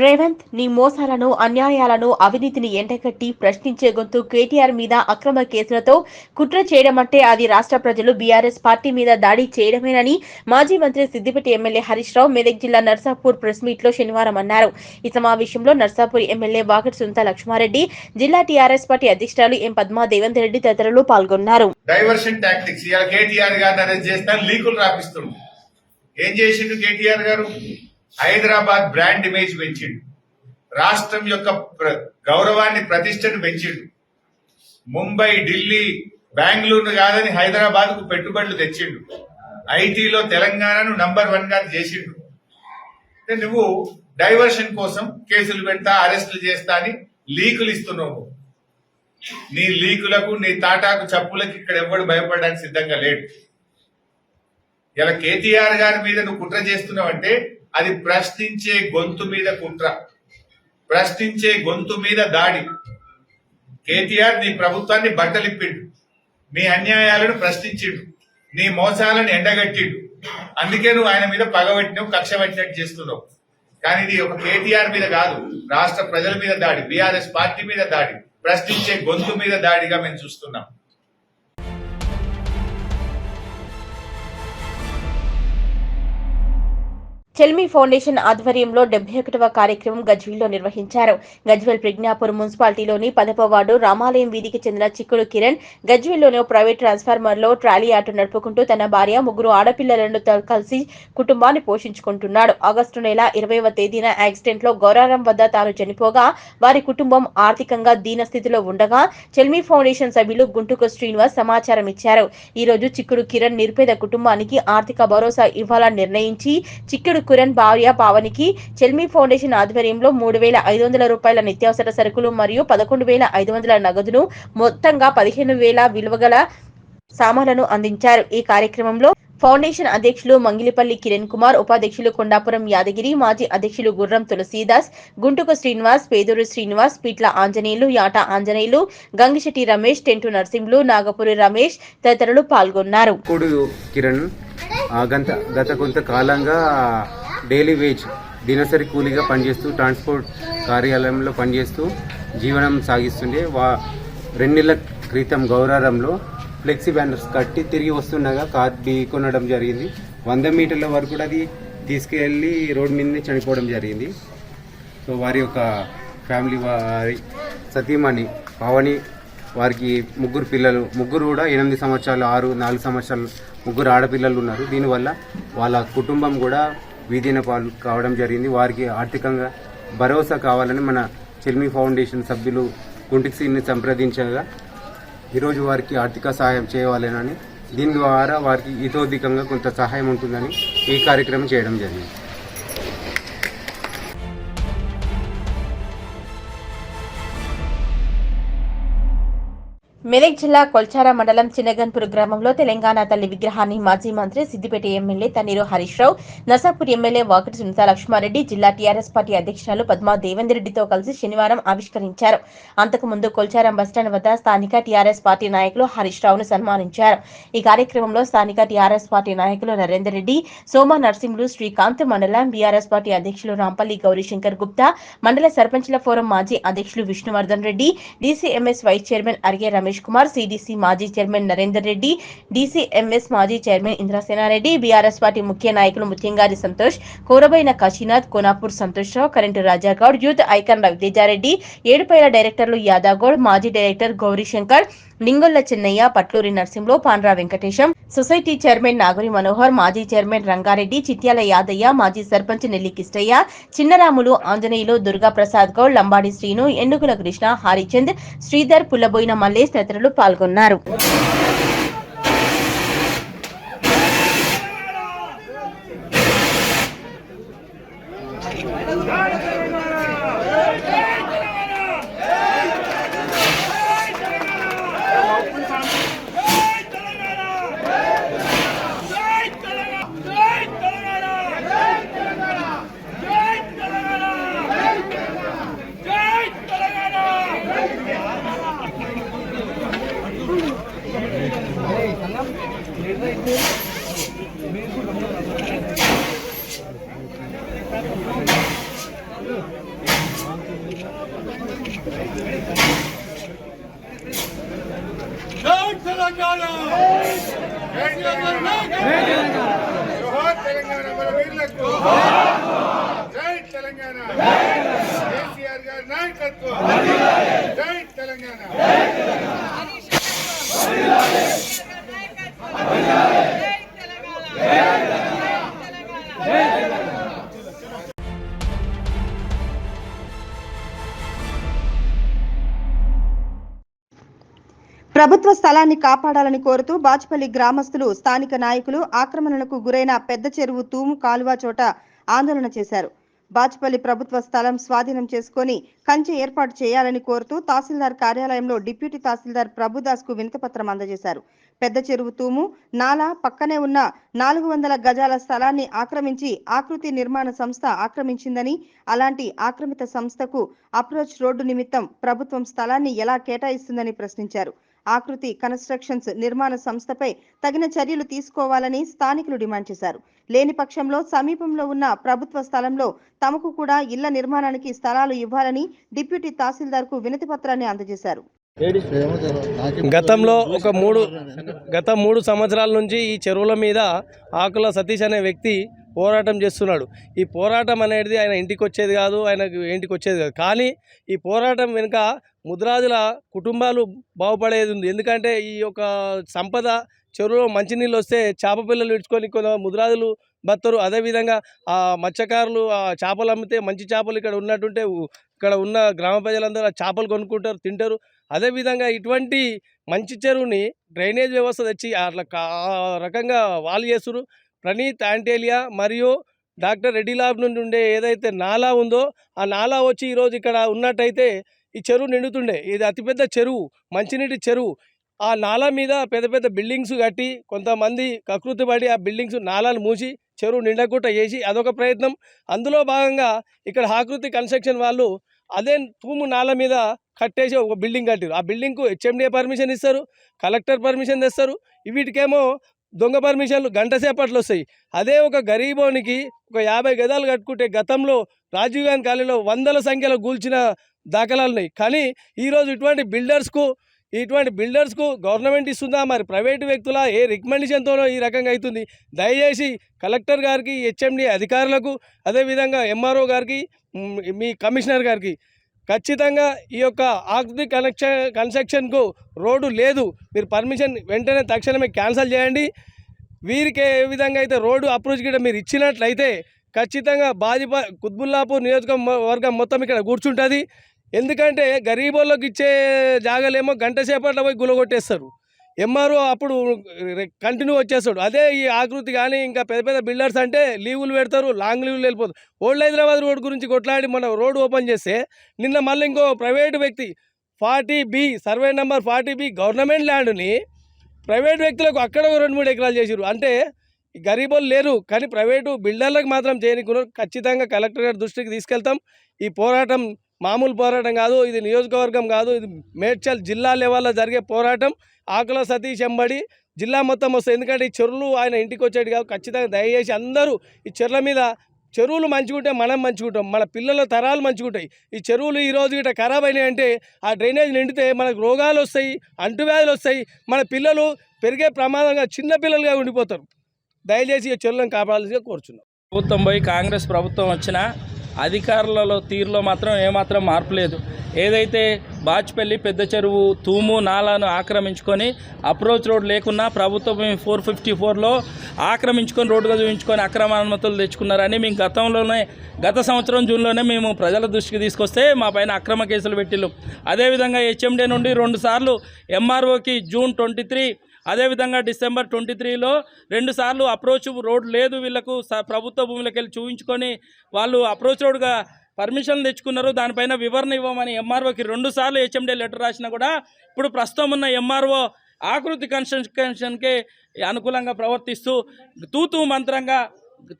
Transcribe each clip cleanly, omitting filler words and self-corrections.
రేవంత్ నీ మోసాలను, అన్యాయాలను, అవినీతిని ఎండగట్టి ప్రశ్నించే గొంతు కేటీఆర్ మీద అక్రమ కేసులతో కుట్ర చేయడమంటే అది రాష్ట్ర ప్రజలు బీఆర్ఎస్ పార్టీ మీద దాడి చేయడమేనని మాజీ మంత్రి సిద్దిపేట ఎమ్మెల్యే హరీష్ రావు మెదక్ జిల్లా నర్సాపూర్ ప్రెస్ మీట్ లో శనివారం అన్నారు. ఈ సమావేశంలో నర్సాపూర్ ఎమ్మెల్యే వాకటి సునీత లక్ష్మారెడ్డి, జిల్లా టీఆర్ఎస్ పార్టీ అధ్యక్షురాలు ఎం పద్మా దేవేందర్ రెడ్డి తదితరులు పాల్గొన్నారు. డైవర్షన్ టాక్టిక్స్ ఇవాళ కేటీఆర్ గారిని అరెస్ట్ చేస్తాను, లీకులు రాపిస్తుండు. ఏం చేసిండు కేటీఆర్ గారు? హైదరాబాద్ బ్రాండ్ ఇమేజ్ పెంచిండు, రాష్ట్రం యొక్క గౌరవాన్ని ప్రతిష్టను పెంచిండు. ముంబై, ఢిల్లీ, బెంగళూరు కాదని హైదరాబాద్ కు పెట్టుబడులు తెచ్చిండు. ఐటీలో తెలంగాణను నంబర్ 1 గా చేసిండు. నువ్వు డైవర్షన్ కోసం కేసులు పెడతా, అరెస్టులు చేస్తా అని లీకులు ఇస్తున్నావు. నీ లీకులకు, నీ తాటాకు చప్పులకి ఇక్కడ ఎవడు భయపడడానికి సిద్ధంగా లేడు. ఇలా కేటీఆర్ గారి మీద నువ్వు కుట్ర చేస్తున్నావు అంటే అది ప్రశ్నించే గొంతు మీద కుట్ర, ప్రశ్నించే గొంతు మీద దాడి. కేటీఆర్ నీ ప్రభుత్వాన్ని బట్టలిప్పిండు, నీ అన్యాయాలను ప్రశ్నించిండు, నీ మోసాలను ఎండగట్టిండు. అందుకే నువ్వు ఆయన మీద పగబట్టినావు, కక్ష పట్టినట్టు చేస్తున్నావు. కానీ ఇది ఒక కేటీఆర్ మీద కాదు, రాష్ట్ర ప్రజల మీద దాడి, బీఆర్ఎస్ పార్టీ మీద దాడి, ప్రశ్నించే గొంతు మీద దాడిగా మేము చూస్తున్నాం. చెల్మి ఫౌండేషన్ ఆధ్వర్యంలో 71వ కార్యక్రమం గజ్వేల్లో నిర్వహించారు. గజ్వేల్ ప్రజ్ఞాపూర్ మున్సిపాలిటీలోని 10వ వార్డు రామాలయం వీధికి చెందిన చిక్కుడు కిరణ్ గజ్వేల్లోని ప్రైవేట్ ట్రాన్స్ఫార్మర్ లో ట్రాలీ ఆటో నడుపుకుంటూ తన భార్య, 3 ఆడపిల్లలను కలిసి కుటుంబాన్ని పోషించుకుంటున్నాడు. ఆగస్టు నెల 20వ తేదీన యాక్సిడెంట్ లో గౌరారం వద్ద తాను చనిపోగా వారి కుటుంబం ఆర్థికంగా దీనస్థితిలో ఉండగా చెల్మి ఫౌండేషన్ సభ్యులు గుంటుకు శ్రీనివాస్ సమాచారం ఇచ్చారు. ఈ రోజు చిక్కుడు కిరణ్ నిరుపేద కుటుంబానికి ఆర్థిక భరోసా ఇవ్వాలని నిర్ణయించి చిక్కుడు కిరణ్ భార్య పావనికి చెల్మి ఫౌండేషన్ ఆధ్వర్యంలో 3,500 రూపాయల నిత్యావసర సరుకులు మరియు 11,500 నగదును మొత్తంగా 15,000 విలువగల సామాన్లను అందించారు. ఈ కార్యక్రమంలో ఫౌండేషన్ అధ్యక్షులు మంగిలిపల్లి కిరణ్ కుమార్, ఉపాధ్యక్షులు కొండాపురం యాదగిరి, మాజీ అధ్యక్షులు గుర్రం తులసీదాస్, గుంటుకు శ్రీనివాస్, పేదూరు శ్రీనివాస్, పీట్ల ఆంజనేయులు, యాట ఆంజనేయులు, గంగిశెట్టి రమేష్, టెంటు నరసింహులు, నాగపురి రమేష్ తదితరులు పాల్గొన్నారు. గత కొంతకాలంగా డైలీ వేజ్ దినసరి కూలీగా పనిచేస్తూ ట్రాన్స్పోర్ట్ కార్యాలయంలో పనిచేస్తూ జీవనం సాగిస్తుండే 2 నెలల క్రితం గౌరారంలో ఫ్లెక్సీ బ్యానర్స్ కట్టి తిరిగి వస్తుండగా కార్ ఢీకొనడం జరిగింది. 100 మీటర్ల వరకు కూడా అది తీసుకెళ్లి రోడ్డు మీదనే చనిపోవడం జరిగింది. సో వారి యొక్క ఫ్యామిలీ, వారి సతీమణి పావని, వారికి 3 పిల్లలు, 3 కూడా 8 సంవత్సరాలు, 6, 4 సంవత్సరాలు 3 ఆడపిల్లలు ఉన్నారు. దీనివల్ల వాళ్ళ కుటుంబం కూడా వీధిన పాలు కావడం జరిగింది. వారికి ఆర్థికంగా భరోసా కావాలని మన చెల్మి ఫౌండేషన్ సభ్యులు గుంటిక్సీని సంప్రదించగా ఈరోజు వారికి ఆర్థిక సహాయం చేయాలని, దీని ద్వారా వారికి ఇతోధికంగా కొంత సహాయం ఉంటుందని ఈ కార్యక్రమం చేయడం జరిగింది. మెదక్ జిల్లా కొల్చార మండలం చిన్నగన్పూర్ గ్రామంలో తెలంగాణ తల్లి విగ్రహాన్ని మాజీ మంత్రి సిద్దిపేట ఎమ్మెల్యే తన్నీరు హరీష్ రావు, నర్సాపూర్ ఎమ్మెల్యే వాకటి సునీత లక్ష్మారెడ్డి, జిల్లా టీఆర్ఎస్ పార్టీ అధ్యక్షురాలు పద్మా దేవేందర్ రెడ్డితో కలిసి శనివారం ఆవిష్కరించారు. అంతకుముందు కొల్చారం బస్టాండ్ వద్ద స్థానిక టీఆర్ఎస్ పార్టీ నాయకులు హరీష్ రావును సన్మానించారు. ఈ కార్యక్రమంలో స్థానిక టీఆర్ఎస్ పార్టీ నాయకులు నరేందర్ రెడ్డి, సోమ నర్సింహులు, శ్రీకాంత్, మండలం బీఆర్ఎస్ పార్టీ అధ్యక్షులు రాంపల్లి గౌరీశంకర్ గుప్తా, మండల సర్పంచ్ల ఫోరం మాజీ అధ్యక్షులు Vishnuvardhan Reddy, DCMS vice chairman Arige Ramesh Kumar, CDC మాజీ చైర్మన్ నరేందర్ రెడ్డి, డీసీఎంఎస్ మాజీ చైర్మన్ ఇంద్రసేనారెడ్డి, బీఆర్ఎస్ పార్టీ ముఖ్య నాయకులు Muthyamgari Santosh, Korabaina Kashinath, Konapur Santosh Rao, current Raja Goud, youth icon Raviteja Reddy, Edupayala డైరెక్టర్లు యాదాగౌడ్, మాజీ director Gourishankar, Lingolla Chennaiah, Patluri Narsimhulu, Pandra Venkatesham, society chairman Nagari Manohar, మాజీ చైర్మన్ రంగారెడ్డి, చిట్యాల యాదయ్య, మాజీ సర్పంచ్ నెల్లి కిష్టయ్య, చిన్నరాములు, ఆంజనేయులు, దుర్గా ప్రసాద్ గౌడ్, లంబాడి శ్రీను, ఎండుకుల కృష్ణ, హరిచంద్, శ్రీధర్, పుల్లబోయిన మల్లేష్ తదితరులు పాల్గొన్నారు. నాయకత్వం జై తెలంగాణ కేసీఆర్ గారి నాయకత్వం జై తెలంగాణ ప్రభుత్వ స్థలాన్ని కాపాడాలని కోరుతూ బాచుపల్లి గ్రామస్తులు స్థానిక నాయకులు ఆక్రమణలకు గురైన పెద్ద చెరువు తూము కాలువ చోట ఆందోళన చేశారు. బాచుపల్లి ప్రభుత్వ స్థలం స్వాధీనం చేసుకుని కంచె ఏర్పాటు చేయాలని కోరుతూ తహసీల్దార్ కార్యాలయంలో డిప్యూటీ తహసీల్దార్ ప్రభుదాస్ కు వినతిపత్రం అందజేశారు. పెద్ద చెరువు తూము నాలా పక్కనే ఉన్న 400 గజాల స్థలాన్ని ఆక్రమించి ఆకృతి నిర్మాణ సంస్థ ఆక్రమించిందని, అలాంటి ఆక్రమిత సంస్థకు అప్రోచ్ రోడ్డు నిమిత్తం ప్రభుత్వం స్థలాన్ని ఎలా కేటాయిస్తుందని ప్రశ్నించారు. ఆకృతి కన్స్ట్రక్షన్స్ నిర్మాణ సంస్థపై తగిన చర్యలు తీసుకోవాలని స్థానికులు డిమాండ్ చేశారు. లేని పక్షంలో సమీపంలో ఉన్న ప్రభుత్వ స్థలంలో తమకు కూడా ఇళ్ల నిర్మాణానికి స్థలాలు ఇవ్వాలని డిప్యూటీ తహసీల్దార్ కు వినతి పత్రాన్ని అందజేశారు. గతంలో గత 3 సంవత్సరాల నుంచి ఈ చెరువుల మీద ఆకుల సతీష్ అనే వ్యక్తి పోరాటం చేస్తున్నాడు. ఈ పోరాటం అనేది ఆయన ఇంటికి వచ్చేది కాదు, కానీ ఈ పోరాటం వెనుక ముద్రాజుల కుటుంబాలు బాగుపడేది ఉంది. ఎందుకంటే ఈ యొక్క సంపద చెరువులో మంచినీళ్ళు వస్తే చేప పిల్లలు ఇడ్చుకొని కొంత ముద్రాజులు బతరు. అదేవిధంగా ఆ మత్స్యకారులు ఆ చేపలు అమ్మితే మంచి చేపలు ఇక్కడ ఉన్నట్టుంటే ఇక్కడ ఉన్న గ్రామ ప్రజలందరూ చేపలు కొనుక్కుంటారు, తింటారు. అదేవిధంగా ఇటువంటి మంచి చెరువుని డ్రైనేజ్ వ్యవస్థ తెచ్చి అట్లా రకంగా వాళ్ళు చేస్తున్నారు. ప్రణీత్ ఆంటేలియా మరియు డాక్టర్ రెడ్డి ల్యాబ్ నుండి ఉండే ఏదైతే నాలా ఉందో ఆ నాలా వచ్చి ఈరోజు ఇక్కడ ఉన్నట్టయితే ఈ చెరువు నిండుతుండే. ఇది అతిపెద్ద చెరువు, మంచినీటి చెరువు. ఆ నాలా మీద పెద్ద పెద్ద బిల్డింగ్స్ కట్టి కొంతమంది కకృతి పడి ఆ బిల్డింగ్స్ నాలాలు మూసి చెరువు నిండకుండా చేసి అదొక ప్రయత్నం. అందులో భాగంగా ఇక్కడ ఆకృతి కన్స్ట్రక్షన్ వాళ్ళు అదే తూము నాల మీద కట్టేసి ఒక బిల్డింగ్ కట్టారు. ఆ బిల్డింగ్కు హెచ్ఎండిఏ పర్మిషన్ ఇస్తారు, కలెక్టర్ పర్మిషన్ తెస్తారు. వీటికేమో దొంగ పర్మిషన్లు గంట సేపట్లో వస్తాయి. అదే ఒక గరీబోనికి ఒక 50 గదాలు కట్టుకుంటే గతంలో రాజీవ్ గాంధీ కాలనీలో 100ల సంఖ్యలో కూల్చిన దాఖలాలు ఉన్నాయి. కానీ ఈరోజు ఇటువంటి బిల్డర్స్కు గవర్నమెంట్ ఇస్తుందా, మరి ప్రైవేటు వ్యక్తుల ఏ రికమెండేషన్తోనో ఈ రకంగా అవుతుంది. దయచేసి కలెక్టర్ గారికి, హెచ్ఎండి అధికారులకు, అదేవిధంగా ఎంఆర్ఓ గారికి, మీ కమిషనర్ గారికి ఖచ్చితంగా ఈ యొక్క ఆకృతి కన్స్ట్రక్షన్కు రోడ్డు లేదు, మీరు పర్మిషన్ వెంటనే తక్షణమే క్యాన్సిల్ చేయండి. వీరికి ఏ విధంగా అయితే రోడ్డు అప్రోచ్ గిట్ట మీరు ఇచ్చినట్లయితే ఖచ్చితంగా కుత్బుల్లాపూర్ నియోజకవర్గం మొత్తం ఇక్కడ కూర్చుంటుంది. ఎందుకంటే గరీబోళ్ళకి ఇచ్చే జాగాలేమో గంట సేపట్లో పోయి గులగొట్టేస్తారు. ఎంఆర్ఓ అప్పుడు కంటిన్యూ వచ్చేస్తాడు. అదే ఈ ఆకృతి కానీ ఇంకా పెద్ద పెద్ద బిల్డర్స్ అంటే లీవులు పెడతారు, లాంగ్ లీవులు వెళ్ళిపోతారు. ఓల్డ్ హైదరాబాద్ రోడ్ గురించి కొట్లాడి మన రోడ్డు ఓపెన్ చేస్తే నిన్న మళ్ళీ ఇంకో ప్రైవేటు వ్యక్తి 40B survey number 40B government ల్యాండ్ని ప్రైవేట్ వ్యక్తులకు అక్కడ 2-3 ఎకరాలు చేసారు. అంటే గరీబోళ్ళు లేరు కానీ ప్రైవేటు బిల్డర్లకు మాత్రం చేయనికున్నారు. ఖచ్చితంగా కలెక్టర్ గారి దృష్టికి తీసుకెళ్తాం. ఈ పోరాటం మామూలు పోరాటం కాదు, ఇది నియోజకవర్గం కాదు, ఇది మేడ్చల్ జిల్లా లెవెల్లో జరిగే పోరాటం. ఆకుల సతీష్ ఎంబడి జిల్లా మొత్తం వస్తుంది. ఎందుకంటే ఈ చెరువులు ఆయన ఇంటికి వచ్చేది కాదు. ఖచ్చితంగా దయచేసి అందరూ ఈ చెరువుల మీద, చెరువులు మంచిగుంటే మనం మంచిగుంటాం, మన పిల్లల తరాలు మంచిగుంటాయి. ఈ చెరువులు ఈరోజు గిట్ట ఖరాబ్ అయినాయి అంటే ఆ డ్రైనేజ్ నిండితే మనకు రోగాలు వస్తాయి, అంటువ్యాధులు వస్తాయి, మన పిల్లలు పెరిగే ప్రమాదంగా చిన్న పిల్లలుగా ఉండిపోతారు. దయచేసి ఈ చెరువులను కాపాడాల్సిందిగా కోరుచున్నాం. ప్రభుత్వం పోయి కాంగ్రెస్ ప్రభుత్వం వచ్చినా అధికారులలో తీరులో మాత్రం ఏమాత్రం మార్పు లేదు. ఏదైతే బాచుపల్లి పెద్ద చెరువు తూము నాలాను ఆక్రమించుకొని అప్రోచ్ రోడ్ లేకున్నా ప్రభుత్వం 454లో ఆక్రమించుకొని రోడ్డుగా చూపించుకొని అక్రమ అనుమతులు తెచ్చుకున్నారని మేము గత సంవత్సరం జూన్లోనే మేము ప్రజల దృష్టికి తీసుకొస్తే మా పైన అక్రమ కేసులు పెట్టిళ్ళు. అదేవిధంగా హెచ్ఎండి నుండి 2 సార్లు ఎంఆర్ఓకి June 23, అదేవిధంగా December 23లో 2 సార్లు అప్రోచ్ రోడ్ లేదు వీళ్ళకు, ప్రభుత్వ భూములకు వెళ్ళి చూపించుకొని వాళ్ళు అప్రోచ్ రోడ్గా పర్మిషన్ తెచ్చుకున్నారు. దానిపైన వివరణ ఇవ్వమని ఎంఆర్ఓకి 2 సార్లు హెచ్ఎండి లెటర్ రాసినా కూడా ఇప్పుడు ప్రస్తుతం ఉన్న ఎంఆర్ఓ ఆకృతి కన్స్ట్రక్షన్కే అనుకూలంగా ప్రవర్తిస్తూ తూతూ మంత్రంగా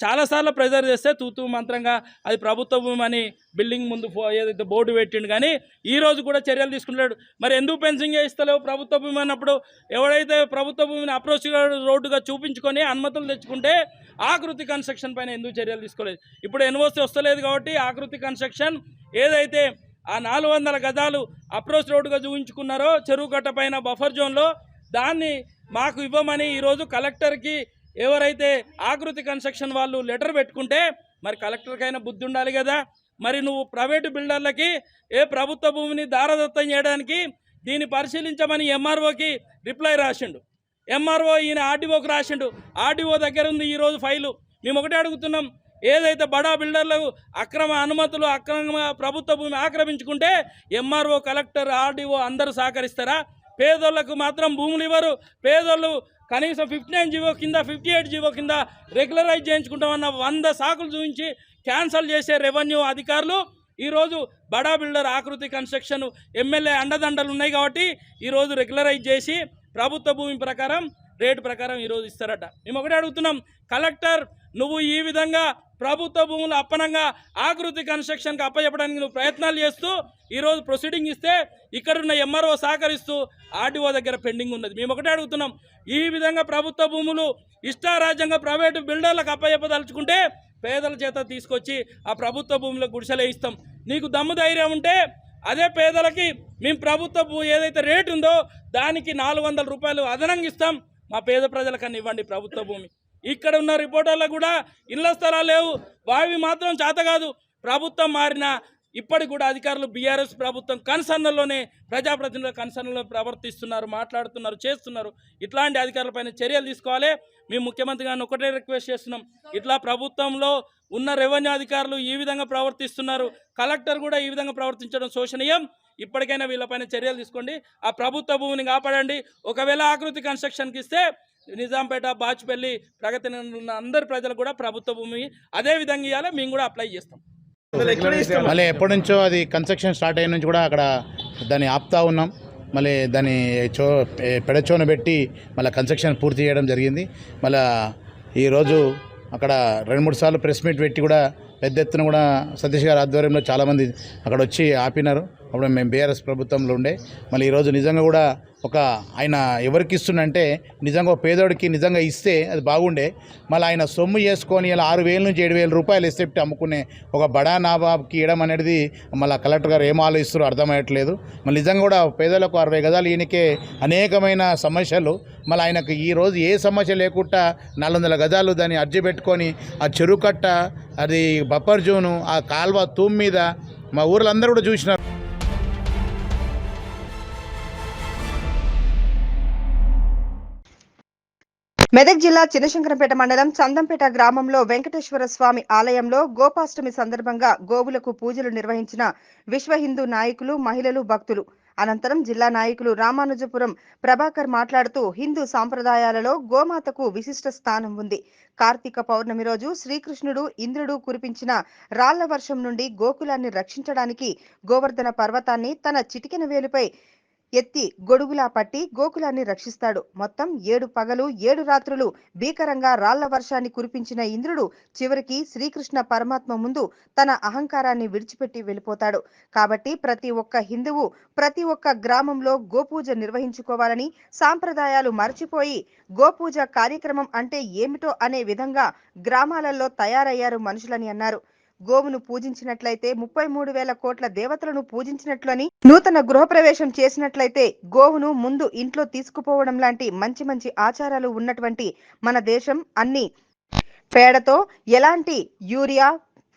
చాలాసార్లు ప్రెజర్ చేస్తే తూతూ మంత్రంగా అది ప్రభుత్వ భూమి అని బిల్డింగ్ ముందు ఏదైతే బోర్డు పెట్టిండు కానీ ఈరోజు కూడా చర్యలు తీసుకుంటాడు. మరి ఎందుకు ఫెన్సింగ్ చేయిస్తలేవు ప్రభుత్వ భూమి అన్నప్పుడు? ఎవడైతే ప్రభుత్వ భూమిని అప్రోచ్ రోడ్డుగా చూపించుకొని అనుమతులు తెచ్చుకుంటే ఆకృతి కన్స్ట్రక్షన్ పైన ఎందుకు చర్యలు తీసుకోలేదు? ఇప్పుడు ఎన్ఓసి వస్తలేదు కాబట్టి ఆకృతి కన్స్ట్రక్షన్ ఏదైతే ఆ 400 గజాలు అప్రోచ్ రోడ్డుగా చూపించుకున్నారో చెరువు కట్ట పైన బఫర్ జోన్లో దాన్ని మాకు ఇవ్వమని ఈరోజు కలెక్టర్కి ఎవరైతే ఆకృతి కన్స్ట్రక్షన్ వాళ్ళు లెటర్ పెట్టుకుంటే మరి కలెక్టర్కైనా బుద్ధి ఉండాలి కదా. మరి నువ్వు ప్రైవేటు బిల్డర్లకి ప్రభుత్వ భూమిని దారదత్తం చేయడానికి దీన్ని పరిశీలించమని ఎంఆర్ఓకి రిప్లై రాసిండు. ఎంఆర్ఓ ఈయన ఆర్డీఓకి రాసిండు. ఆర్డీఓ దగ్గర ఉంది ఈరోజు ఫైలు. మేము ఒకటే అడుగుతున్నాం, ఏదైతే బడా బిల్డర్లు అక్రమ అనుమతులు అక్రమ ప్రభుత్వ భూమి ఆక్రమించుకుంటే ఎంఆర్ఓ కలెక్టర్ ఆర్డీఓ అందరూ సహకరిస్తారా? పేదోళ్లకు మాత్రం భూములు ఇవ్వరు. పేదోళ్ళు కనీసం 59 జీవో కింద 58 జీవో కింద రెగ్యులరైజ్ చేయించుకుంటామన్న 100 సాకులు చూపించి క్యాన్సల్ చేసే రెవెన్యూ అధికారులు ఈరోజు బడా బిల్డర్ ఆకృతి కన్స్ట్రక్షన్ ఎమ్మెల్యే అండదండలు ఉన్నాయి కాబట్టి ఈరోజు రెగ్యులరైజ్ చేసి ప్రభుత్వ భూమి ప్రకారం రేటు ప్రకారం ఈరోజు ఇస్తారట. మేము ఒకటే అడుగుతున్నాం, కలెక్టర్ నువ్వు ఈ విధంగా ప్రభుత్వ భూములు అప్పనంగా ఆకృతి కన్స్ట్రక్షన్కి అప్పచెప్పడానికి నువ్వు ప్రయత్నాలు చేస్తూ ఈరోజు ప్రొసీడింగ్ ఇస్తే ఇక్కడున్న ఎంఆర్ఓ సహకరిస్తూ ఆర్డీఓ దగ్గర పెండింగ్ ఉన్నది. మేము ఒకటే అడుగుతున్నాం, ఈ విధంగా ప్రభుత్వ భూములు ఇష్టారాజ్యంగా ప్రైవేటు బిల్డర్లకు అప్పచెప్పదలుచుకుంటే పేదల చేత తీసుకొచ్చి ఆ ప్రభుత్వ భూములకు గుడిసెలే ఇస్తాం. నీకు దమ్ము ధైర్యం ఉంటే అదే పేదలకి మేము ప్రభుత్వ ఏదైతే రేటు ఉందో దానికి 400 రూపాయలు అదనంగా ఇస్తాం. మా పేద ప్రజలకన్నా ఇవ్వండి ప్రభుత్వ భూమి. ఇక్కడ ఉన్న రిపోర్టర్లకు కూడా ఇళ్ల స్థలాలు లేవు, వావి మాత్రం చేత కాదు. ప్రభుత్వం మారిన ఇప్పటికి కూడా అధికారులు బీఆర్ఎస్ ప్రభుత్వం కన్సర్న్లోనే ప్రజాప్రతినిధుల కన్సర్న్లో ప్రవర్తిస్తున్నారు, మాట్లాడుతున్నారు, చేస్తున్నారు. ఇట్లాంటి అధికారులపైన చర్యలు తీసుకోవాలి. మేము ముఖ్యమంత్రి గారిని ఒకటే రిక్వెస్ట్ చేస్తున్నాం, ఇట్లా ప్రభుత్వంలో ఉన్న రెవెన్యూ అధికారులు ఈ విధంగా ప్రవర్తిస్తున్నారు, కలెక్టర్ కూడా ఈ విధంగా ప్రవర్తించడం శోచనీయం. ఇప్పటికైనా వీళ్ళపైన చర్యలు తీసుకోండి, ఆ ప్రభుత్వ భూమిని కాపాడండి. ఒకవేళ ఆకృతి కన్స్ట్రక్షన్కి ఇస్తే నిజాంపేట, బాచుపల్లి, ప్రగతి ఉన్న అందరి ప్రజలకు కూడా ప్రభుత్వ భూమి అదే విధంగా ఇవ్వాలి. మేము కూడా అప్లై చేస్తాం. మళ్ళీ ఎప్పటి నుంచో అది కన్స్ట్రక్షన్ స్టార్ట్ అయిన నుంచి కూడా అక్కడ దాన్ని ఆపుతా ఉన్నాం. మళ్ళీ దాన్ని పెడచోన పెట్టి మళ్ళీ కన్స్ట్రక్షన్ పూర్తి చేయడం జరిగింది. మళ్ళీ ఈరోజు అక్కడ 2-3 సార్లు ప్రెస్ మీట్ పెట్టి కూడా పెద్ద ఎత్తున కూడా సతీష్ గారి ఆధ్వర్యంలో చాలామంది అక్కడ వచ్చి ఆపినారు. అప్పుడు మేము బీఆర్ఎస్ ప్రభుత్వంలో ఉండే మళ్ళీ ఈరోజు నిజంగా కూడా ఒక ఆయన ఎవరికి ఇస్తుందంటే నిజంగా ఒక పేదోడికి నిజంగా ఇస్తే అది బాగుండే. మళ్ళీ ఆయన సొమ్ము చేసుకొని ఇలా 6,000 నుంచి 7,000 రూపాయలు ఎస్టెప్ట్ అమ్ముకునే ఒక బడా నాబాబ్కి ఇవ్వడం అనేది మళ్ళీ కలెక్టర్ గారు ఏం ఆలోచిస్తారో అర్థమయ్యట్లేదు. మళ్ళీ నిజంగా కూడా పేదలకు 60 గజాలు ఈయనకే అనేకమైన సమస్యలు. మళ్ళీ ఆయనకు ఈరోజు ఏ సమస్య లేకుండా 400 గజాలు దాన్ని అర్జీ పెట్టుకొని ఆ చెరువు కట్ట, అది బఫర్ జోను, ఆ కాల్వ తూమ్ మీద మా ఊర్లో అందరూ కూడా చూసినారు. మెదక్ జిల్లా చినశంకరంపేట మండలం చందంపేట గ్రామంలో వెంకటేశ్వర స్వామి ఆలయంలో గోపాష్టమి సందర్భంగా గోవులకు పూజలు నిర్వహించిన విశ్వ హిందూ నాయకులు, మహిళలు, భక్తులు. అనంతరం జిల్లా నాయకులు రామానుజపురం ప్రభాకర్ మాట్లాడుతూ హిందూ సాంప్రదాయాలలో గోమాతకు విశిష్ట స్థానం ఉంది. కార్తీక పౌర్ణమి రోజు శ్రీకృష్ణుడు ఇంద్రుడు కురిపించిన రాళ్ల వర్షం నుండి గోకులాన్ని రక్షించడానికి గోవర్ధన పర్వతాన్ని తన చిటికెన వేలుపై ఎత్తి గొడుగులా పట్టి గోకులాన్ని రక్షిస్తాడు. మొత్తం 7 పగలు 7 రాత్రులు భీకరంగా రాళ్ల వర్షాన్ని కురిపించిన ఇంద్రుడు చివరికి శ్రీకృష్ణ పరమాత్మ ముందు తన అహంకారాన్ని విడిచిపెట్టి వెళ్ళిపోతాడు. కాబట్టి ప్రతి ఒక్క హిందువు ప్రతి ఒక్క గ్రామంలో గోపూజ నిర్వహించుకోవాలని, సాంప్రదాయాలు మర్చిపోయి గోపూజ కార్యక్రమం అంటే ఏమిటో అనే విధంగా గ్రామాలలో తయారయ్యారు మనుషులని అన్నారు. గోవును పూజించినట్లయితే 33,000 కోట్ల దేవతలను పూజించినట్లని, నూతన గృహప్రవేశం చేసినట్లయితే గోవును ముందు ఇంట్లో తీసుకుపోవడం లాంటి మంచి మంచి ఆచారాలు ఉన్నటువంటి మన దేశం అన్ని పేడతో, ఎలాంటి యూరియా,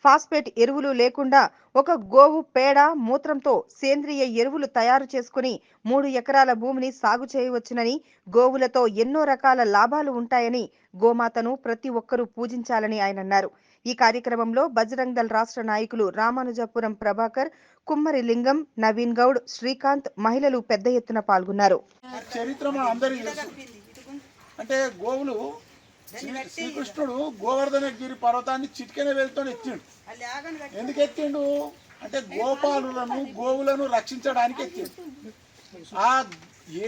ఫాస్ఫేట్ ఎరువులు లేకుండా ఒక గోవు పేడ, మూత్రంతో సేంద్రియ ఎరువులు తయారు చేసుకుని 3 ఎకరాల భూమిని సాగు చేయవచ్చునని, గోవులతో ఎన్నో రకాల లాభాలు ఉంటాయని గోమాతను ప్రతి ఒక్కరూ పూజించాలని ఆయన అన్నారు. ఈ కార్యక్రమంలో బజరంగ్ దళ్ రాష్ట్ర నాయకులు రామానుజపురం ప్రభాకర్, కుమ్మరి లింగం, నవీన్ గౌడ్, శ్రీకాంత్, మహిళలు పెద్ద ఎత్తున పాల్గొన్నారు. చరిత్ర అందరికీ తెలుసు. అంటే గోవులు శ్రీకృష్ణుడు గోవర్ధనగిరి పర్వతాన్ని చిటికెన వేలుతో ఎత్తిండు. ఎందుకు ఎత్తిండు అంటే గోపాలులను, గోవులను రక్షించడానికి ఎత్తిండు. ఆ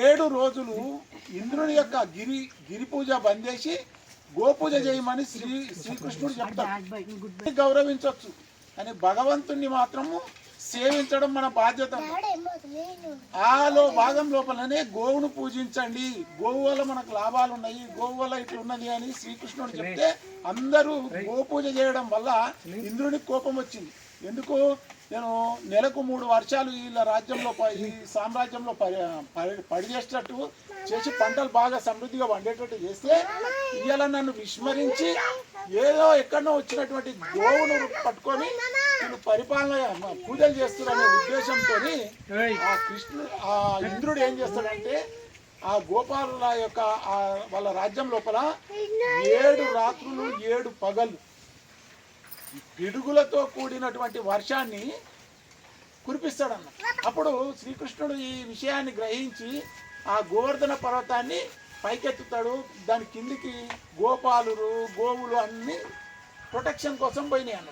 7 రోజులు ఇంద్రుని యొక్క గిరి పూజ బంద్ చేసి గోపూజ చేయమని శ్రీకృష్ణుడు చెప్తాడు. గౌరవించవచ్చు కానీ భగవంతుణ్ణి మాత్రము సేవించడం మన బాధ్యత. ఆలో భాగం లోపలనే గోవును పూజించండి, గోవు వల్ల మనకు లాభాలు ఉన్నాయి, గోవు వల్ల ఇట్లున్నది అని శ్రీకృష్ణుడు చెప్తే అందరూ గోపూజ చేయడం వల్ల ఇంద్రునికి కోపం వచ్చింది. ఎందుకు నేను నెలకు 3 వర్షాలు వీళ్ళ రాజ్యంలో ఈ సామ్రాజ్యంలో పడిచేసేటట్టు చేసి పంటలు బాగా సమృద్ధిగా పండేటట్టు చేస్తే ఇవాళ నన్ను విస్మరించి ఏదో ఎక్కడో వచ్చినటువంటి గోవును పట్టుకొని వీళ్ళు పరిపాలన పూజలు చేస్తున్నారనే ఉద్దేశంతో ఆ ఇంద్రుడు ఏం చేస్తాడంటే ఆ గోపాల యొక్క వాళ్ళ రాజ్యం లోపల 7 రాత్రులు 7 పగలు పిడుగులతో కూడినటువంటి వర్షాన్ని కురిపిస్తాడన్న. అప్పుడు శ్రీకృష్ణుడు ఈ విషయాన్ని గ్రహించి ఆ గోవర్ధన పర్వతాన్ని పైకెత్తుతాడు. దాని కిందికి గోవులు అన్ని ప్రొటెక్షన్ కోసం పోయినాయి అన్న.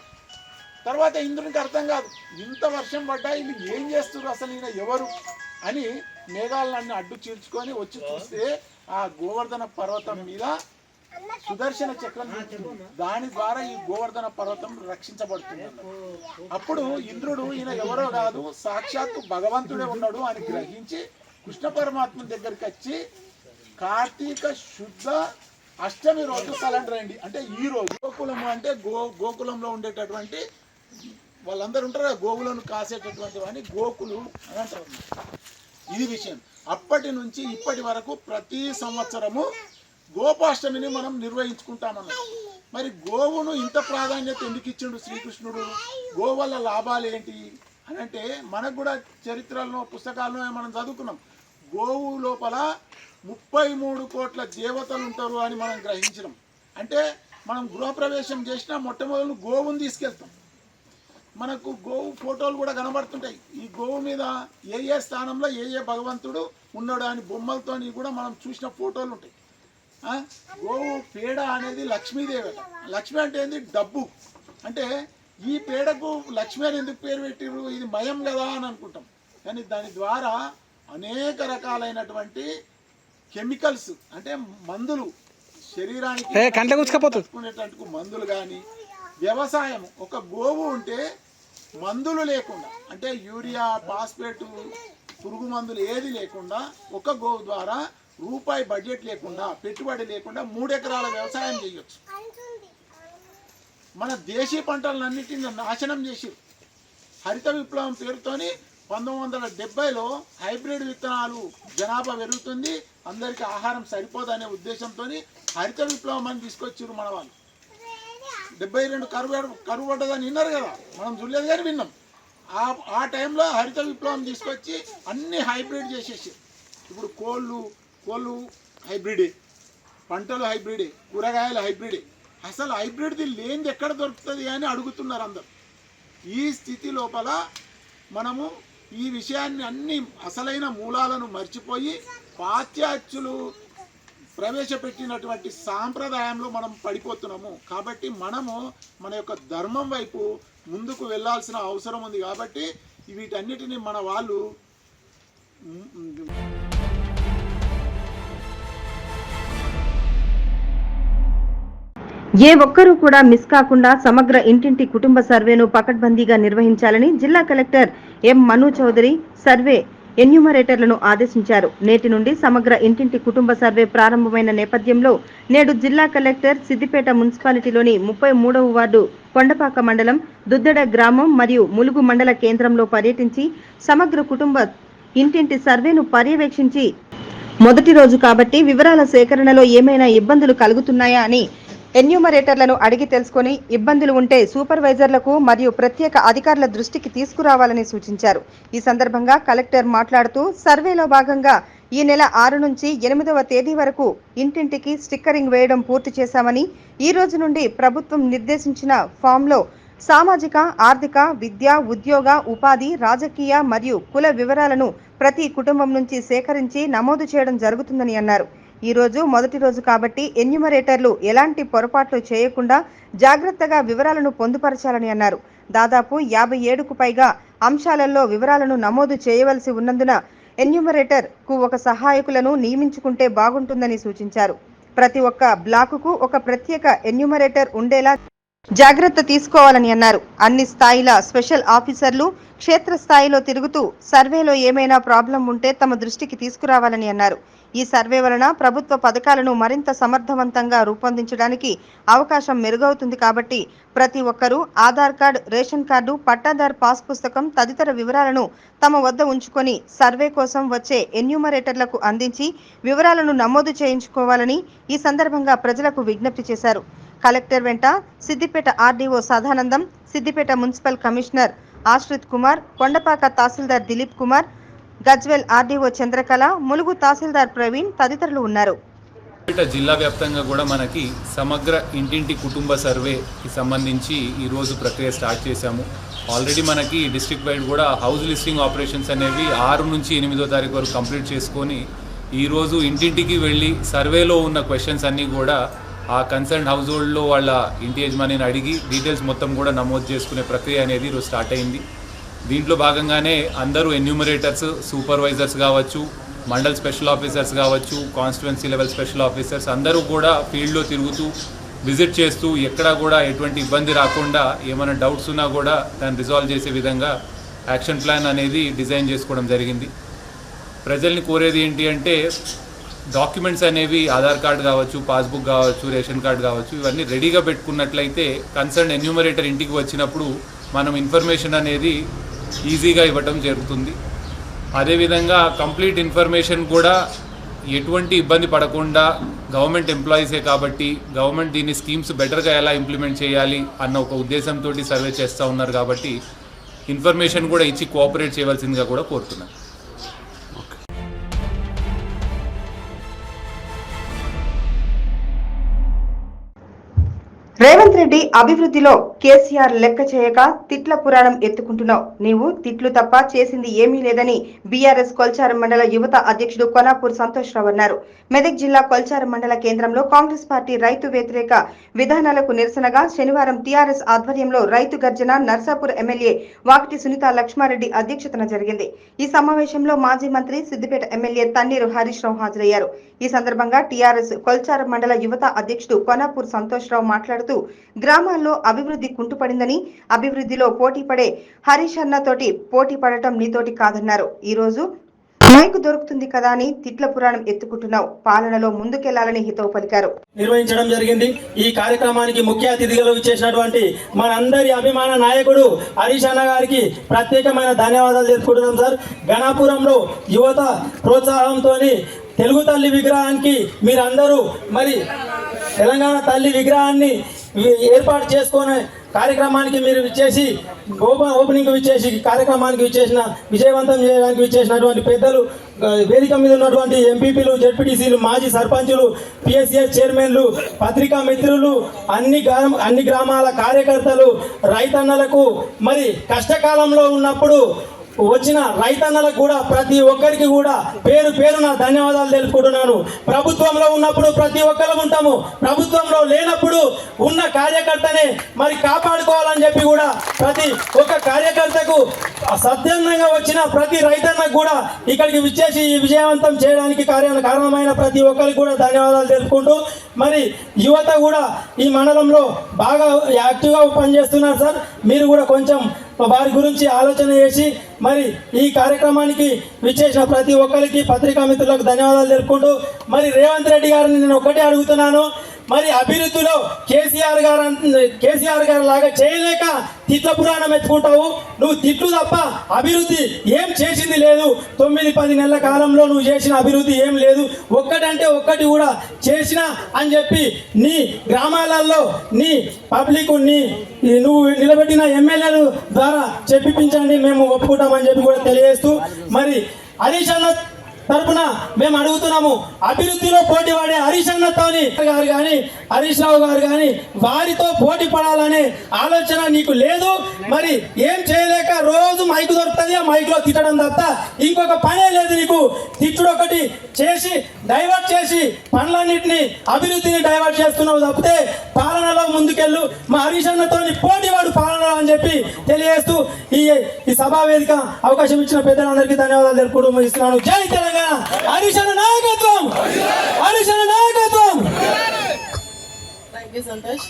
తర్వాత ఇంద్రునికి అర్థం కాదు, ఇంత వర్షం పడ్డా వీళ్ళు ఏం చేస్తున్నారు, అసలు ఈయన ఎవరు అని మేఘాలన్నీ అడ్డు చీల్చుకొని వచ్చి చూస్తే ఆ గోవర్ధన పర్వతం మీద సుదర్శన చక్రం దాని ద్వారా ఈ గోవర్ధన పర్వతం రక్షించబడుతుంది. అప్పుడు ఇంద్రుడు ఈయన ఎవరో కాదు, సాక్షాత్తు భగవంతుడే ఉన్నాడు అని గ్రహించి కృష్ణ పరమాత్మ దగ్గరికి వచ్చి కార్తీక శుద్ధ అష్టమి రోజు సరెండర్ అయింది. అంటే ఈ రోజు గోకులము అంటే గోకులంలో ఉండేటటువంటి వాళ్ళందరూ ఉంటారు, గోవులను కాసేటటువంటి వాడిని గోకులు అని అంటారు. ఇది విషయం. అప్పటి నుంచి ఇప్పటి వరకు ప్రతి సంవత్సరము గోపాష్టమిని మనం నిర్వహించుకుంటామన్నాం. మరి గోవును ఇంత ప్రాధాన్యత ఎందుకు ఇచ్చిండు శ్రీకృష్ణుడు? గో వల్ల లాభాలు ఏంటి అని అంటే మనకు కూడా చరిత్రలో పుస్తకాల్లో మనం చదువుకున్నాం. గోవు లోపల 33 కోట్ల దేవతలు ఉంటారు అని మనం గ్రహించినాం. అంటే మనం గృహప్రవేశం చేసినా మొట్టమొదటి గోవుని తీసుకెళ్తాం. మనకు గోవు ఫోటోలు కూడా కనబడుతుంటాయి. ఈ గోవు మీద ఏ స్థానంలో ఏ భగవంతుడు ఉన్నాడు అని బొమ్మలతోని కూడా మనం చూసిన ఫోటోలు ఉంటాయి. గోవు పేడ అనేది లక్ష్మీదేవి. లక్ష్మి అంటే ఏంది? డబ్బు. అంటే ఈ పేడకు లక్ష్మి అని ఎందుకు పేరు పెట్టిరు? ఇది మయం కదా అని అనుకుంటాం. కానీ దాని ద్వారా అనేక రకాలైనటువంటి కెమికల్స్ అంటే మందులు శరీరానికి కట్టుకునేటట్టు మందులు కానీ వ్యవసాయం. ఒక గోవు ఉంటే మందులు లేకుండా అంటే యూరియా, ఫాస్ఫేట్, పురుగు మందులు ఏది లేకుండా ఒక గోవు ద్వారా రూపాయి బడ్జెట్ లేకుండా పెట్టుబడి లేకుండా 3 ఎకరాల వ్యవసాయం చేయొచ్చు. మన దేశీయ పంటలన్నింటినీ నాశనం చేసి హరిత విప్లవం పేరుతోని 1970లో హైబ్రిడ్ విత్తనాలు జనాభా పెరుగుతుంది, అందరికీ ఆహారం సరిపోదనే ఉద్దేశంతో హరిత విప్లవం అని తీసుకొచ్చారు మన వాళ్ళు. 72 కరువు పడ్డదని విన్నారు కదా, మనం చూడలేదు కానీ విన్నాం. ఆ టైంలో హరిత విప్లవం తీసుకొచ్చి అన్ని హైబ్రిడ్ చేసేసి ఇప్పుడు కోళ్ళు హైబ్రిడే, పంటలు హైబ్రిడే, కూరగాయలు హైబ్రిడే. అసలు హైబ్రిడ్ది లేనిది ఎక్కడ దొరుకుతుంది అని అడుగుతున్నారు అందరు. ఈ స్థితి లోపల మనము ఈ విషయాన్ని అన్ని అసలైన మూలాలను మర్చిపోయి పాశ్చాత్యులు ప్రవేశపెట్టినటువంటి సాంప్రదాయంలో మనం పడిపోతున్నాము. కాబట్టి మనము మన యొక్క ధర్మం వైపు ముందుకు వెళ్ళాల్సిన అవసరం ఉంది. కాబట్టి వీటన్నిటిని మన వాళ్ళు ఏ ఒక్కరూ కూడా మిస్ కాకుండా సమగ్ర ఇంటింటి కుటుంబ సర్వేను పకడ్బందీగా నిర్వహించాలని జిల్లా కలెక్టర్ ఎం మను చౌదరి సర్వే ఎన్యూమరేటర్లను ఆదేశించారు. నేటి నుండి సమగ్ర ఇంటింటి కుటుంబ సర్వే ప్రారంభమైన నేపథ్యంలో నేడు జిల్లా కలెక్టర్ సిద్దిపేట మున్సిపాలిటీలోని 33వ వార్డు కొండపాక మండలం దుద్దెడ గ్రామం మరియు ములుగు మండల కేంద్రంలో పర్యటించి సమగ్ర కుటుంబ ఇంటింటి సర్వేను పర్యవేక్షించి మొదటి రోజు కాబట్టి వివరాల సేకరణలో ఏమైనా ఇబ్బందులు కలుగుతున్నాయా అని ఎన్యూమరేటర్లను అడిగి తెలుసుకుని ఇబ్బందులు ఉంటే సూపర్వైజర్లకు మరియు ప్రత్యేక అధికారుల దృష్టికి తీసుకురావాలని సూచించారు. ఈ సందర్భంగా కలెక్టర్ మాట్లాడుతూ సర్వేలో భాగంగా ఈ నెల 6 నుంచి 8వ తేదీ వరకు ఇంటింటికి స్టిక్కరింగ్ వేయడం పూర్తి చేశామని, ఈ రోజు నుండి ప్రభుత్వం నిర్దేశించిన ఫామ్లో సామాజిక, ఆర్థిక, విద్య, ఉద్యోగ, ఉపాధి, రాజకీయ మరియు కుల వివరాలను ప్రతి కుటుంబం నుంచి సేకరించి నమోదు చేయడం జరుగుతుందని అన్నారు. ఈ రోజు మొదటి రోజు కాబట్టి ఎన్యూమరేటర్లు ఎలాంటి పొరపాట్లు చేయకుండా జాగ్రత్తగా వివరాలను పొందుపరచాలని అన్నారు. దాదాపు 57కు పైగా అంశాలలో వివరాలను నమోదు చేయవలసి ఉన్నందున ఎన్యూమరేటర్ కు ఒక సహాయకులను నియమించుకుంటే బాగుంటుందని సూచించారు. ప్రతి ఒక్క బ్లాకుకు ఒక ప్రత్యేక ఎన్యూమరేటర్ ఉండేలా జాగ్రత్త తీసుకోవాలని అన్నారు. అన్ని స్థాయిల స్పెషల్ ఆఫీసర్లు క్షేత్రస్థాయిలో తిరుగుతూ సర్వేలో ఏమైనా ప్రాబ్లం ఉంటే తమ దృష్టికి తీసుకురావాలని అన్నారు. ఈ సర్వే వలన ప్రభుత్వ పథకాలను మరింత సమర్థవంతంగా రూపొందించడానికి అవకాశం మెరుగవుతుంది కాబట్టి ప్రతి ఒక్కరూ ఆధార్ కార్డు, రేషన్ కార్డు, పట్టాదారు పాస్ పుస్తకం తదితర వివరాలను తమ వద్ద ఉంచుకొని సర్వే కోసం వచ్చే ఎన్యూమరేటర్లకు అందించి వివరాలను నమోదు చేయించుకోవాలని ఈ సందర్భంగా ప్రజలకు విజ్ఞప్తి చేశారు. కలెక్టర్ వెంట Siddipet RDO Sadanandam, Siddipet municipal commissioner Ashrith Kumar, Kondapaka tahsildar Dilip Kumar, Gajwel RDO Chandrakala, Mulugu tahsildar Praveen తదితరులు ఉన్నారు. జిల్లా వ్యాప్తంగా కూడా మనకి సమగ్ర ఇంటింటి కుటుంబ సర్వేకి సంబంధించి ఈరోజు ప్రక్రియ స్టార్ట్ చేశాము. ఆల్రెడీ మనకి డిస్ట్రిక్ట్ వైడ్ కూడా హౌస్ లిస్టింగ్ ఆపరేషన్స్ అనేవి 6 నుంచి 8వ తారీఖు వరకు కంప్లీట్ చేసుకొని ఈరోజు ఇంటింటికి వెళ్ళి సర్వేలో ఉన్న క్వశ్చన్స్ అన్నీ కూడా ఆ కన్సర్న్ హౌస్ హోల్డ్లో వాళ్ళ ఇంటి యజమానిని అడిగి డీటెయిల్స్ మొత్తం కూడా నమోదు చేసుకునే ప్రక్రియ అనేది ఈరోజు స్టార్ట్ అయింది. దీంట్లో భాగంగానే అందరూ ఎన్యూమరేటర్స్, సూపర్వైజర్స్ కావచ్చు, మండల్ స్పెషల్ ఆఫీసర్స్ కావచ్చు, కాన్స్టిట్యుయెన్సీ లెవెల్ స్పెషల్ ఆఫీసర్స్ అందరూ కూడా ఫీల్డ్లో తిరుగుతూ విజిట్ చేస్తూ ఎక్కడా కూడా ఎటువంటి ఇబ్బంది రాకుండా ఏమైనా డౌట్స్ ఉన్నా కూడా దాన్ని రిజాల్వ్ చేసే విధంగా యాక్షన్ ప్లాన్ అనేది డిజైన్ చేసుకోవడం జరిగింది. ప్రజల్ని కోరేది ఏంటి అంటే డాక్యుమెంట్స్ అనేవి ఆధార్ కార్డు కావచ్చు, పాస్బుక్ కావచ్చు, రేషన్ కార్డు కావచ్చు, ఇవన్నీ రెడీగా పెట్టుకున్నట్లయితే కన్సర్న్ ఎన్యూమరేటర్ ఇంటికి వచ్చినప్పుడు మనం ఇన్ఫర్మేషన్ అనేది ఈజీగా ఇవ్వటం జరుగుతుంది. అదేవిధంగా కంప్లీట్ ఇన్ఫర్మేషన్ కూడా ఎటువంటి ఇబ్బంది పడకుండా గవర్నమెంట్ ఎంప్లాయీసే కాబట్టి గవర్నమెంట్ దీని స్కీమ్స్ బెటర్గా ఎలా ఇంప్లిమెంట్ చేయాలి అన్న ఒక ఉద్దేశంతో సర్వే చేస్తూ ఉన్నారు కాబట్టి ఇన్ఫర్మేషన్ కూడా ఇచ్చి కోఆపరేట్ చేయవలసిందిగా కూడా కోరుతున్నాను. రేవంత్ రెడ్డి అభివృద్ధిలో కేసీఆర్ లెక్క చేయక తిట్ల పురాణం ఎత్తుకుంటున్నావు, నీవు తిట్లు తప్ప చేసింది ఏమీ లేదని బీఆర్ఎస్ కొల్చారం మండల యువత అధ్యక్షుడు కొనాపూర్ సంతోష్రావు అన్నారు. మెదక్ జిల్లా కొల్చారం మండల కేంద్రంలో కాంగ్రెస్ పార్టీ రైతు వ్యతిరేక విధానాలకు నిరసనగా శనివారం టీఆర్ఎస్ ఆధ్వర్యంలో రైతు గర్జన నర్సాపూర్ ఎమ్మెల్యే వాకిటి సునీత లక్ష్మారెడ్డి అధ్యక్షతన జరిగింది. ఈ సమావేశంలో మాజీ మంత్రి సిద్దిపేట ఎమ్మెల్యే తన్నీరు హరీష్ రావు హాజరయ్యారు. ఈ సందర్భంగా టీఆర్ఎస్ కొల్చారం మండల యువత అధ్యక్షుడు కొనాపూర్ సంతోష్రావు మాట్లాడుతూ గ్రామాల్లో అభివృద్ధి కుంటుపడిందని, అభివృద్ధిలో పోటీ పడే హరీష్ అన్న తోటి పోటీ పడటం నీతోటి కాదన్నారు. ఈ రోజు మైకు దొరుకుతుంది కదా అని తిట్ల పురాణం ఎత్తుకుంటున్నావు, పాలనలో ముందుకెళ్లాలని హితవు పలికారు. నిర్వహించడం జరిగింది. ఈ కార్యక్రమానికి ముఖ్య అతిథిగా ఇచ్చేసినటువంటి మనందరి అభిమాన నాయకుడు హరీష్ అన్న గారికి ప్రత్యేకమైన ధన్యవాదాలు తెలుపుకుంటున్నాం సార్. గణాపురంలో యువత ప్రోత్సాహంతో తెలుగు తల్లి విగ్రహానికి మీరందరూ మరి తెలంగాణ తల్లి విగ్రహాన్ని ఏర్పాటు చేసుకునే కార్యక్రమానికి మీరు విచ్చేసి ఓపెనింగ్ విచ్చేసి కార్యక్రమానికి విచ్చేసిన విజయవంతం చేయడానికి విచ్చేసినటువంటి పెద్దలు, వేదిక మీద ఉన్నటువంటి ఎంపీపీలు, జెడ్పీటీసీలు, మాజీ సర్పంచులు, పిఎస్సిఎస్ చైర్మన్లు, పత్రికా మిత్రులు, అన్ని గ్రామాల కార్యకర్తలు, రైతన్నలకు మరి కష్టకాలంలో ఉన్నప్పుడు వచ్చిన రైతన్నలకు కూడా ప్రతి ఒక్కరికి కూడా పేరు పేరున ధన్యవాదాలు తెలుపుకుంటున్నాను. ప్రభుత్వంలో ఉన్నప్పుడు ప్రతి ఒక్కరు ఉంటాము, ప్రభుత్వంలో లేనప్పుడు ఉన్న కార్యకర్తనే మరి కాపాడుకోవాలని చెప్పి కూడా ప్రతి ఒక్క కార్యకర్తకు సత్యంగా వచ్చిన ప్రతి రైతన్నకు కూడా ఇక్కడికి విచ్చేసి ఈ విజయవంతం చేయడానికి కారణమైన ప్రతి ఒక్కరికి కూడా ధన్యవాదాలు తెలుపుకుంటూ మరి యువత కూడా ఈ మండలంలో బాగా యాక్టివ్గా పనిచేస్తున్నారు సార్. మీరు కూడా కొంచెం వారి గురించి ఆలోచన చేసి మరి ఈ కార్యక్రమానికి విచ్చేసిన ప్రతి ఒక్కరికి పత్రికా మిత్రులకు ధన్యవాదాలు తెలుపుకుంటూ మరి రేవంత్ రెడ్డి గారిని నేను ఒకటే అడుగుతున్నాను, మరి అభివృద్ధిలో కేసీఆర్ గారు లాగా చేయలేక తిట్ల పురాణం ఎత్తుకుంటావు. నువ్వు తిట్లు తప్ప అభివృద్ధి ఏం చేసింది లేదు. 9-10 నెలల కాలంలో నువ్వు చేసిన అభివృద్ధి ఏం లేదు. ఒక్కటంటే ఒక్కటి కూడా చేసిన అని చెప్పి నీ గ్రామాలలో నీ పబ్లిక్ నువ్వు నిలబెట్టిన ఎమ్మెల్యేల ద్వారా చెప్పిపించండి, మేము ఒప్పుకుంటామని చెప్పి కూడా తెలియజేస్తూ మరి హరీష్ అన్న తరపున మేము అడుగుతున్నాము, అభివృద్ధిలో పోటీ పడే హరీష్ అన్నతోని గారు కానీ హరీష్ రావు గారు కానీ వారితో పోటీ పడాలనే ఆలోచన నీకు లేదు. మరి ఏం చేయలేక రోజు మైకు దొరుకుతుంది, ఆ మైకులో తిట్టడం తప్ప ఇంకొక పనే లేదు నీకు. తిట్టుడు ఒకటి చేసి డైవర్ట్ చేసి పనులన్నింటినీ అభివృద్ధిని డైవర్ట్ చేస్తున్నావు తప్పితే పాలనలో ముందుకెళ్ళు, మా హరీష్ అన్నతోని పోటీ వాడు పాలనలో అని చెప్పి తెలియజేస్తూ ఈ సభా వేదిక అవకాశం ఇచ్చిన పెద్దలందరికీ ధన్యవాదాలు తెలుపుకుంటూ ముగిస్తున్నాను. జై తెలంగాణ. హరీష్ అన్న నాయకత్వం, హరీష్ అన్న నాయకత్వం. సంతోష్.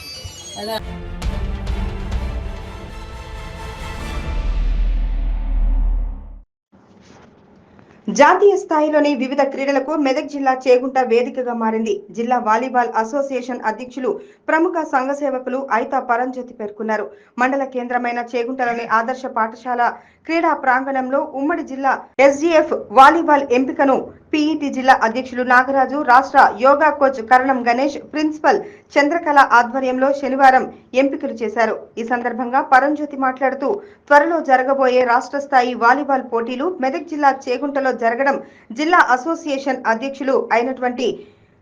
జాతీయ స్థాయిలోని వివిధ క్రీడలకు మెదక్ జిల్లా చేగుంట వేదికగా మారింది. జిల్లా వాలీబాల్ అసోసియేషన్ అధ్యక్షులు ప్రముఖ సంఘ సేవకులు ఐతా పరంజ్యోతి పేర్కొన్నారు. మండల కేంద్రమైన చేగుంటలోని ఆదర్శ పాఠశాల క్రీడా ప్రాంగణంలో ఉమ్మడి జిల్లా ఎస్జీఎఫ్ వాలీబాల్ ఎంపికను పీఈటీ జిల్లా అధ్యక్షులు నాగరాజు, రాష్ట్ర యోగా కోచ్ కరణం గణేష్, ప్రిన్సిపల్ చంద్రకళ ఆధ్వర్యంలో శనివారం ఎంపికలు చేశారు. ఈ సందర్భంగా పరంజ్యోతి మాట్లాడుతూ త్వరలో జరగబోయే రాష్ట్ర స్థాయి వాలీబాల్ పోటీలు మెదక్ జిల్లా చేగుంటలో జరగడం, జిల్లా అసోసియేషన్ అధ్యక్షులు అయినటువంటి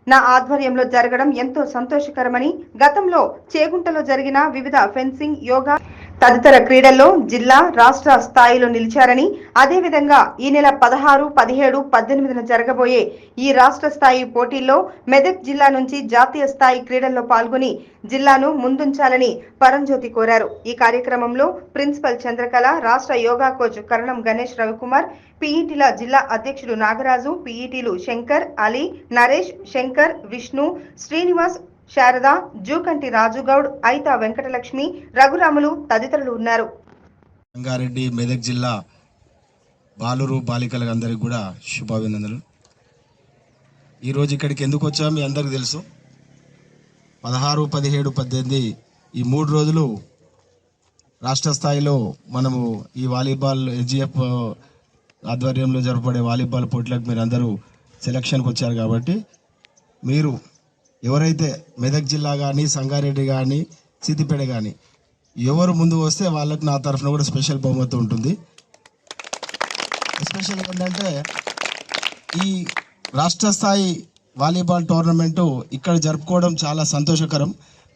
నా ఆధ్వర్యంలో జరగడం ఎంతో సంతోషకరమని, గతంలో చేగుంటలో జరిగిన వివిధ ఫెన్సింగ్, యోగా తదితర క్రీడల్లో జిల్లా, రాష్ట్ర స్థాయిలో నిలిచారని, అదేవిధంగా ఈ నెల 16, 17, 18న జరగబోయే ఈ రాష్ట్ర స్థాయి పోటీల్లో మెదక్ జిల్లా నుంచి జాతీయ స్థాయి క్రీడల్లో పాల్గొని జిల్లాను ముందుంచాలని పరంజ్యోతి కోరారు. ఈ కార్యక్రమంలో ప్రిన్సిపల్ చంద్రకళ, రాష్ట్ర యోగా కోచ్ కరణం గణేష్, రవికుమార్, పీఈటీల జిల్లా అధ్యక్షుడు నాగరాజు, పీఈటీలు శంకర్, అలీ, నరేష్, శంకర్, విష్ణు, శ్రీనివాస్, శారద, జూకంటి రాజుగౌడ్, ఐతా వెంకటలక్ష్మి, రఘురాములు తదితరులు ఉన్నారు. రంగారెడ్డి మెదక్ జిల్లా బాలురు బాలికలకు అందరికి కూడా శుభాభినందనలు. ఈరోజు ఇక్కడికి ఎందుకు వచ్చామో మీ అందరికీ తెలుసు. 16, 17, 18 ఈ 3 రోజులు రాష్ట్ర స్థాయిలో మనము ఈ వాలీబాల్ ఎస్జీఎఫ్ ఆధ్వర్యంలో జరపబడే వాలీబాల్ పోటీలకు మీరు అందరూ సెలక్షన్కి వచ్చారు. కాబట్టి మీరు ఎవరైతే మెదక్ జిల్లా కానీ, సంగారెడ్డి కానీ, సిద్దిపేట కానీ ఎవరు ముందు వస్తే వాళ్ళకి నా తరఫున కూడా స్పెషల్ బహుమతి ఉంటుంది. ఎస్పెషల్ ఏంటంటే ఈ రాష్ట్ర స్థాయి వాలీబాల్ టోర్నమెంటు ఇక్కడ జరుపుకోవడం చాలా సంతోషకరం.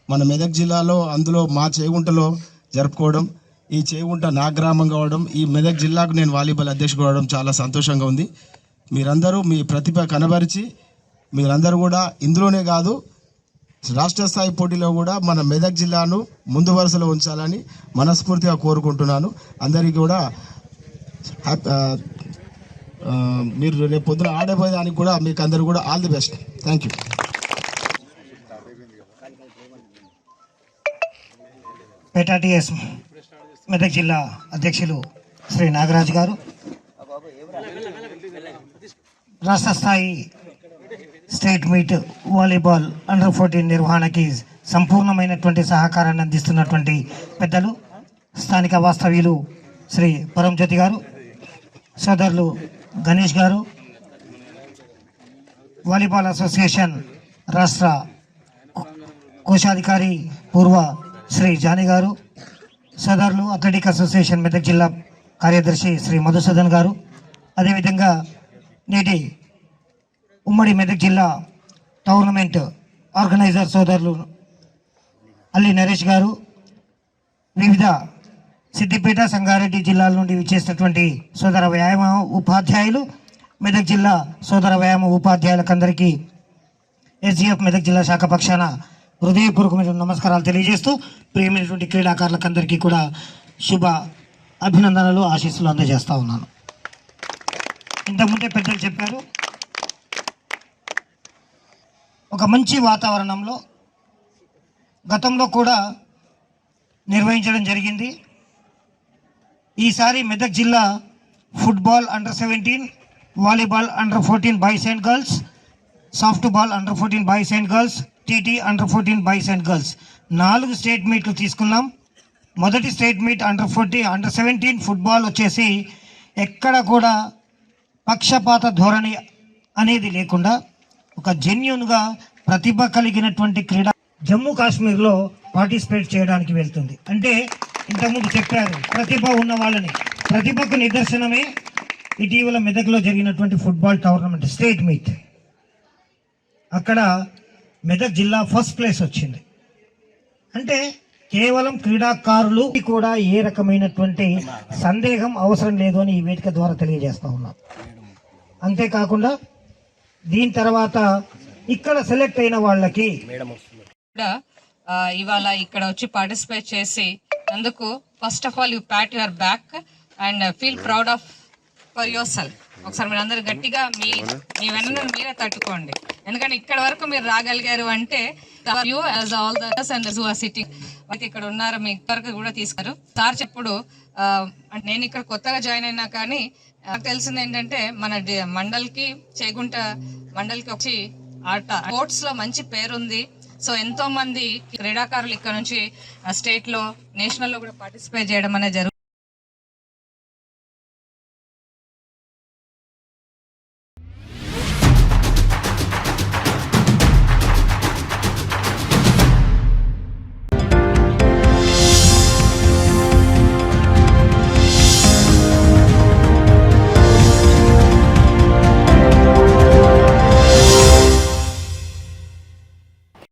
మన మెదక్ జిల్లాలో, అందులో మా చేగుంటలో జరుపుకోవడం, ఈ చేగుంట నా గ్రామం కావడం, ఈ మెదక్ జిల్లాకు నేను వాలీబాల్ అధ్యక్షుడు కావడం చాలా సంతోషంగా ఉంది. మీరందరూ మీ ప్రతిభ కనబరిచి మీరందరూ కూడా ఇందులోనే కాదు రాష్ట్ర స్థాయి పోటీలో కూడా మన మెదక్ జిల్లాను ముందు వరుసలో ఉంచాలని మనస్ఫూర్తిగా కోరుకుంటున్నాను. అందరికీ కూడా మీరు రేపు పొద్దున ఆడబోయేదానికి కూడా మీకు అందరూ కూడా all the best. Thank you. పేటాటిఎస్ మెదక్ జిల్లా అధ్యక్షులు శ్రీ నాగరాజు గారు, రాష్ట్ర స్థాయి స్టేట్ మీట్ వాలీబాల్ అండర్ 14 నిర్వహణకి సంపూర్ణమైనటువంటి సహకారాన్ని అందిస్తున్నటువంటి పెద్దలు, స్థానిక వాస్తవ్యులు శ్రీ పరంజ్యోతి గారు, సోదరులు గణేష్ గారు, వాలీబాల్ అసోసియేషన్ రాష్ట్ర కోశాధికారి పూర్వ శ్రీ జానీ గారు, సోదరులు అథ్లెటిక్ అసోసియేషన్ మెదక్ జిల్లా కార్యదర్శి శ్రీ మధుసూదన్ గారు, అదేవిధంగా నేటి ఉమ్మడి మెదక్ జిల్లా టోర్నమెంట్ ఆర్గనైజర్ సోదరులు అల్లి నరేష్ గారు, వివిధ సిద్దిపేట, సంగారెడ్డి జిల్లాల నుండి విచ్చేసినటువంటి సోదర వ్యాయామ ఉపాధ్యాయులు, మెదక్ జిల్లా సోదర వ్యాయామ ఉపాధ్యాయులకందరికీ ఎస్జీఎఫ్ మెదక్ జిల్లా శాఖ పక్షాన హృదయపూర్వకమైన నమస్కారాలు తెలియజేస్తూ ప్రియమైనటువంటి క్రీడాకారులకందరికీ కూడా శుభ అభినందనలు, ఆశీస్సులు అందజేస్తూ ఉన్నాను. ఇంతకుముందే పెద్దలు చెప్పారు, ఒక మంచి వాతావరణంలో గతంలో కూడా నిర్వహించడం జరిగింది. ఈసారి మెదక్ జిల్లా football under 17, volleyball under 14 boys and girls, soft ball under 14 boys and girls, TT under 14 boys and girls 4 state మీట్లు తీసుకున్నాం. మొదటి స్టేట్ మీట్ అండర్ 17 ఫుట్బాల్ వచ్చేసి ఎక్కడ కూడా పక్షపాత ధోరణి అనేది లేకుండా ఒక జెన్యూన్గా ప్రతిభ కలిగినటువంటి క్రీడ జమ్మూ కాశ్మీర్లో పార్టిసిపేట్ చేయడానికి వెళ్తుంది. అంటే ఇంతకుముందు చెప్పారు, ప్రతిభ ఉన్న వాళ్ళని, ప్రతిభకు నిదర్శనమే ఇటీవల మెదక్లో జరిగినటువంటి ఫుట్బాల్ టోర్నమెంట్ స్టేట్ మీట్. అక్కడ మెదక్ జిల్లా ఫస్ట్ ప్లేస్ వచ్చింది. అంటే కేవలం క్రీడాకారులు కూడా ఏ రకమైనటువంటి సందేహం అవసరం లేదు అని ఈ వేదిక ద్వారా తెలియజేస్తా ఉన్నాం. అంతేకాకుండా దీని తర్వాత ఇక్కడ సెలెక్ట్ అయిన వాళ్ళకి ఇవాళ ఇక్కడ వచ్చి పార్టిసిపేట్ చేసి అందుకు first of all you Pat your back and feel proud of for your self. ఒకసారి మీరు అందరూ గట్టిగా మీ వెన్నను మీరే తట్టుకోండి. ఎందుకంటే ఇక్కడ వరకు మీరు రాగలిగారు అంటే you as all the and who are sitting అయితే ఇక్కడ ఉన్నారు మీ వరకు కూడా తీసుకారు సార్ చెప్పుడు నేను ఇక్కడ కొత్తగా జాయిన్ అయినా కానీ నాకు తెలిసింది ఏంటంటే మన మండల్కి చేగుంట మండల్కి వచ్చి ఆట స్పోర్ట్స్ లో మంచి పేరుంది. సో ఎంతో మంది క్రీడాకారులు ఇక్కడ నుంచి స్టేట్ లో నేషనల్ లో కూడా పార్టిసిపేట్ చేయడం అనేది జరుగుతుంది.